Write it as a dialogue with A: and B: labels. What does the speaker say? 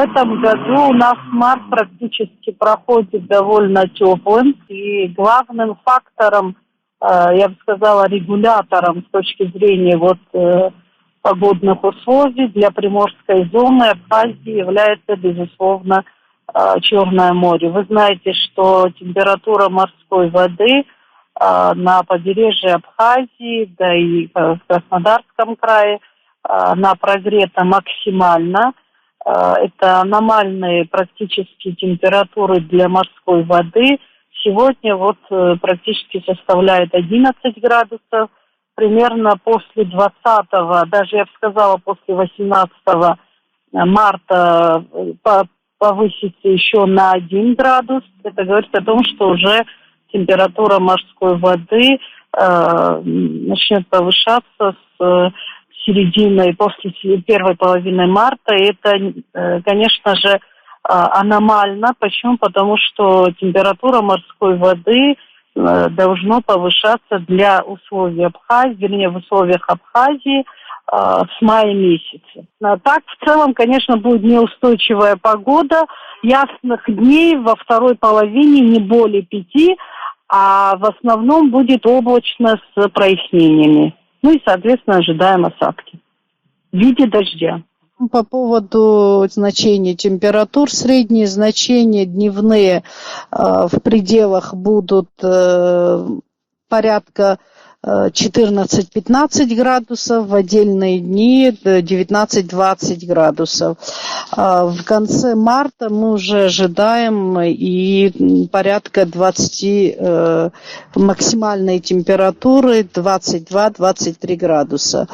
A: В этом году у нас март практически проходит довольно теплым, и главным фактором, я бы сказала, регулятором с точки зрения погодных условий для Приморской зоны Абхазии является, безусловно, Черное море. Вы знаете, что температура морской воды на побережье Абхазии, да и в Краснодарском крае, она прогрета максимально. Это аномальные практически температуры для морской воды. Сегодня практически составляет 11 градусов. Примерно после 20-го, даже я бы сказала, после 18 марта повысится еще на 1 градус. Это говорит о том, что уже температура морской воды начнет повышаться с середины, после первой половины марта. И это, конечно же, аномально. Почему? Потому что температура морской воды должно повышаться для условий Абхазии, вернее, в условиях Абхазии с мая месяца. Так, в целом, конечно, будет неустойчивая погода. Ясных дней во второй половине не более 5, а в основном будет облачно с прояснениями. Ну и, соответственно, ожидаем осадки в виде дождя.
B: По поводу значения температур, средние значения дневные в пределах будут порядка 14-15 градусов, в отдельные дни 19-20 градусов. В конце марта мы уже ожидаем и порядка 20 максимальной температуры 22-23 градуса.